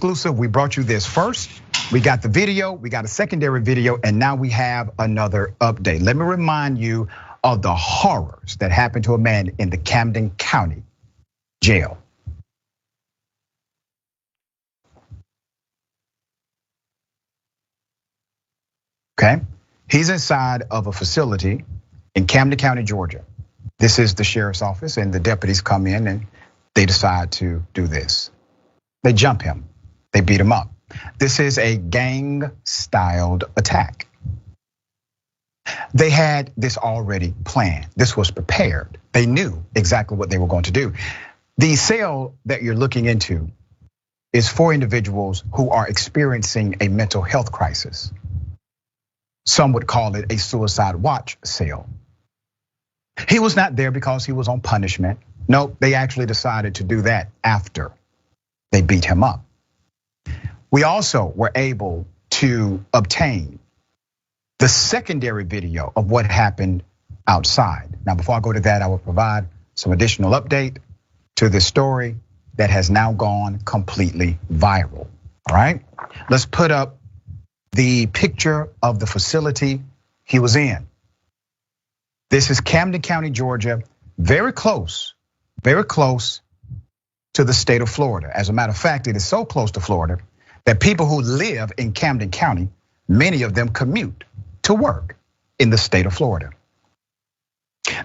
exclusive. We brought you this first. We got the video, we got a secondary video, and now we have another update. Let me remind you of the horrors that happened to a man in the Camden County jail. Okay, he's inside of a facility in Camden County, Georgia. This is the sheriff's office, and the deputies come in and they decide to do this. They jump him, they beat him up. This is a gang-styled attack. They had this already planned. This was prepared. They knew exactly what they were going to do. The cell that you're looking into is for individuals who are experiencing a mental health crisis. Some would call it a suicide watch cell. He was not there because he was on punishment. Nope, they actually decided to do that after they beat him up. We also were able to obtain the secondary video of what happened outside. Now, before I go to that, I will provide some additional update to this story that has now gone completely viral, all right? Let's put up the picture of the facility he was in. This is Camden County, Georgia, very close to the state of Florida. As a matter of fact, it is so close to Florida that people who live in Camden County, many of them commute to work in the state of Florida.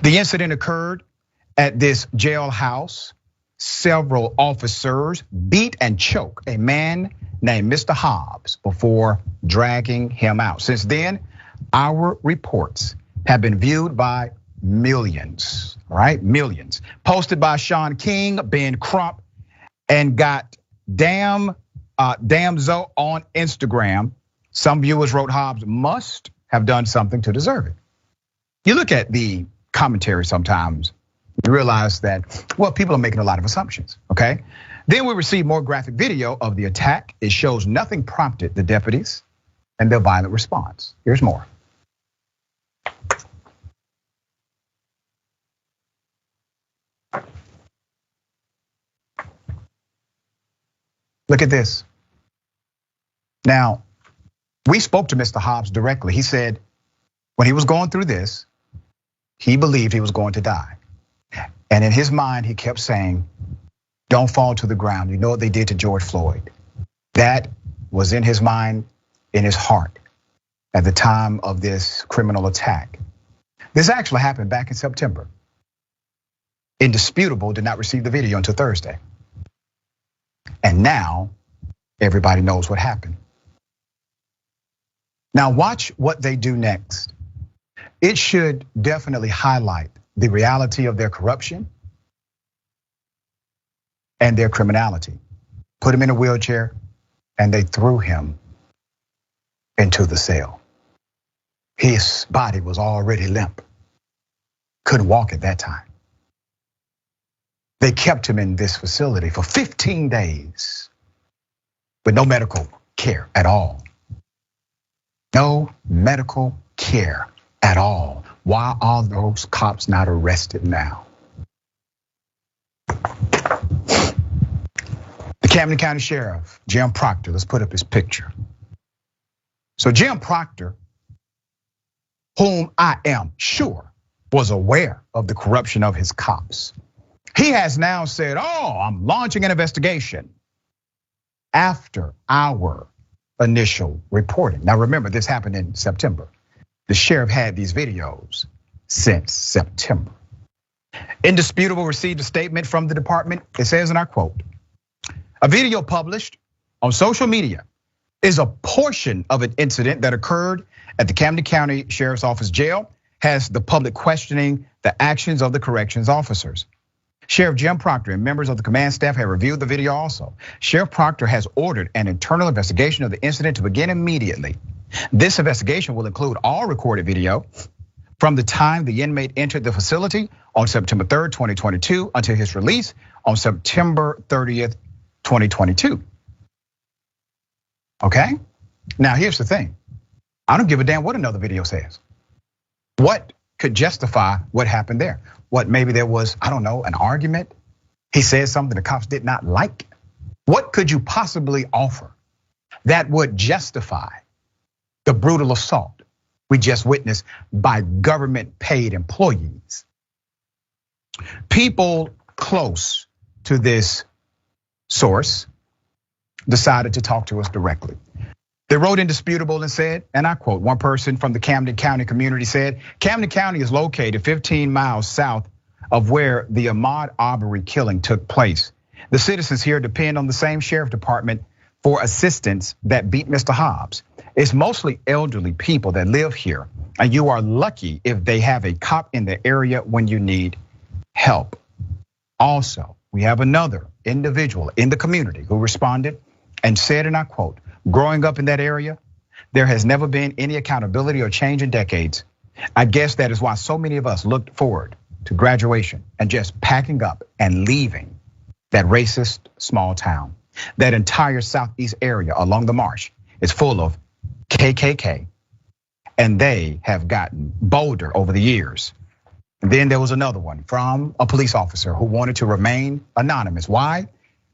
The incident occurred at this jailhouse. Several officers beat and choked a man named Mr. Hobbs before dragging him out. Since then, our reports have been viewed by millions, right? Millions. Posted by Sean King, Ben Crump, and got Damzo on Instagram. Some viewers wrote Hobbs must have done something to deserve it. You look at the commentary sometimes, you realize that, well, people are making a lot of assumptions, okay? Then we received more graphic video of the attack. It shows nothing prompted the deputies and their violent response. Here's more. Look at this. Now, we spoke to Mr. Hobbs directly. He said when he was going through this, he believed he was going to die. And in his mind, he kept saying, don't fall to the ground. You know what they did to George Floyd. That was in his mind, in his heart at the time of this criminal attack. This actually happened back in September. Indisputable did not receive the video until Thursday. And now everybody knows what happened. Now watch what they do next. It should definitely highlight the reality of their corruption and their criminality. Put him in a wheelchair and they threw him into the cell. His body was already limp. Couldn't walk at that time. They kept him in this facility for 15 days with no medical care at all. No medical care at all. Why are those cops not arrested now? The Camden County Sheriff, Jim Proctor, let's put up his picture. So Jim Proctor, whom I am sure was aware of the corruption of his cops, he has now said, I'm launching an investigation after our initial reporting. Now remember, this happened in September. The sheriff had these videos since September. Indisputable received a statement from the department. It says, and I quote, a video published on social media is a portion of an incident that occurred at the Camden County Sheriff's Office jail, has the public questioning the actions of the corrections officers. Sheriff Jim Proctor and members of the command staff have reviewed the video also. Sheriff Proctor has ordered an internal investigation of the incident to begin immediately. This investigation will include all recorded video from the time the inmate entered the facility on September 3rd, 2022 until his release on September 30th, 2022. Okay? Now here's the thing. I don't give a damn what another video says. What could justify what happened there? What, maybe there was, I don't know, an argument? He said something the cops did not like. What could you possibly offer that would justify the brutal assault we just witnessed by government paid employees? People close to this source decided to talk to us directly. They wrote indisputable and said, and I quote, one person from the Camden County community said, Camden County is located 15 miles south of where the Ahmaud Arbery killing took place. The citizens here depend on the same sheriff department for assistance that beat Mr. Hobbs. It's mostly elderly people that live here, and you are lucky if they have a cop in the area when you need help. Also, we have another individual in the community who responded and said, and I quote, growing up in that area, there has never been any accountability or change in decades. I guess that is why so many of us looked forward to graduation and just packing up and leaving that racist small town. That entire southeast area along the marsh is full of KKK, and they have gotten bolder over the years. And then there was another one from a police officer who wanted to remain anonymous. Why?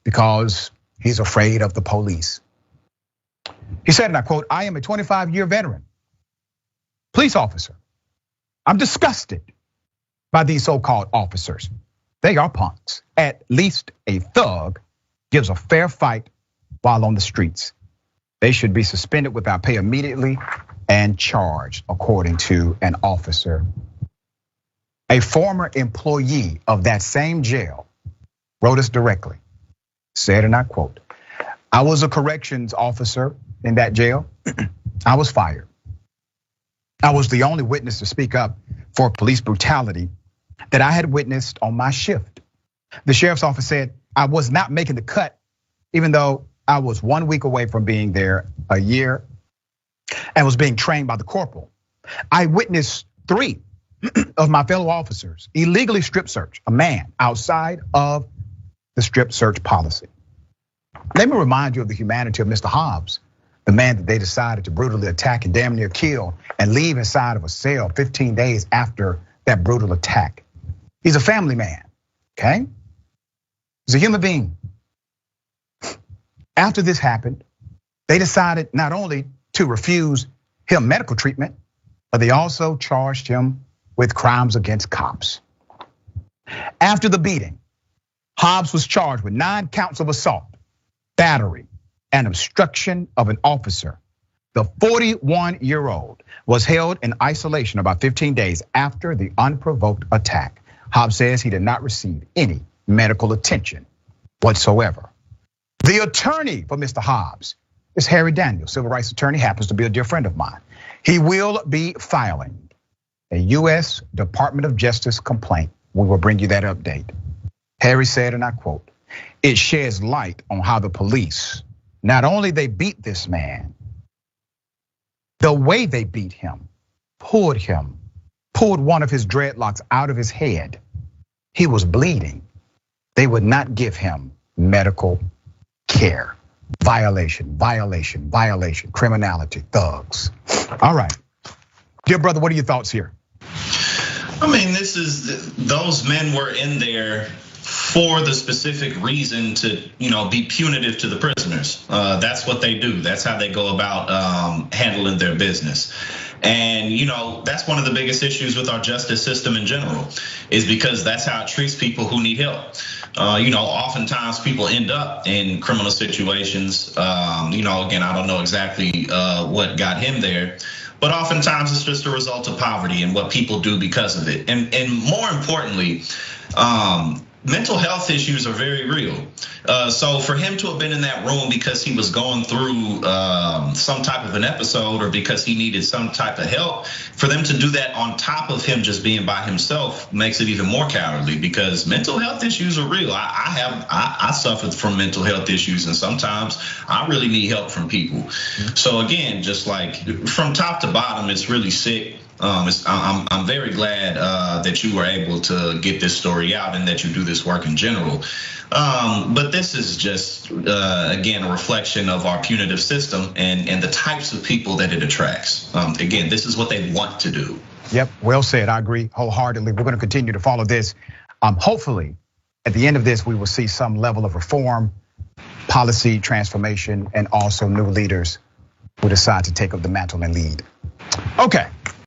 Because he's afraid of the police. He said, and I quote, I am a 25-year veteran police officer. I'm disgusted by these so-called officers. They are punks. At least a thug gives a fair fight while on the streets. They should be suspended without pay immediately and charged, according to an officer. A former employee of that same jail wrote us directly, said, and I quote, I was a corrections officer in that jail. I was fired. I was the only witness to speak up for police brutality that I had witnessed on my shift. The sheriff's office said I was not making the cut, even though I was 1 week away from being there a year and was being trained by the corporal. I witnessed 3 of my fellow officers illegally strip search a man outside of the strip search policy. Let me remind you of the humanity of Mr. Hobbs, the man that they decided to brutally attack and damn near kill and leave inside of a cell 15 days after that brutal attack. He's a family man, okay? He's a human being. After this happened, they decided not only to refuse him medical treatment, but they also charged him with crimes against cops. After the beating, Hobbs was charged with 9 counts of assault, battery, and obstruction of an officer. The 41-year-old was held in isolation about 15 days after the unprovoked attack. Hobbs says he did not receive any medical attention whatsoever. The attorney for Mr. Hobbs is Harry Daniels, civil rights attorney, happens to be a dear friend of mine. He will be filing a US Department of Justice complaint. We will bring you that update. Harry said, and I quote, it sheds light on how the police, not only they beat this man, the way they beat him, pulled one of his dreadlocks out of his head. He was bleeding. They would not give him medical care. Violation, violation, violation, criminality, thugs. All right, dear brother, what are your thoughts here? I mean, those men were in there for the specific reason to, be punitive to the prisoners. That's what they do. That's how they go about handling their business. And that's one of the biggest issues with our justice system in general, is because that's how it treats people who need help. Oftentimes people end up in criminal situations. Again, I don't know exactly what got him there, but oftentimes it's just a result of poverty and what people do because of it. And more importantly, mental health issues are very real. So for him to have been in that room because he was going through some type of an episode or because he needed some type of help, for them to do that on top of him just being by himself makes it even more cowardly, because mental health issues are real. I suffered from mental health issues, and sometimes I really need help from people. So again, just like from top to bottom, it's really sick. I'm very glad that you were able to get this story out and that you do this work in general. But this is just, again, a reflection of our punitive system and the types of people that it attracts. Again, this is what they want to do. Yep, well said. I agree wholeheartedly. We're going to continue to follow this. Hopefully, at the end of this, we will see some level of reform policy transformation and also new leaders who decide to take up the mantle and lead. Okay.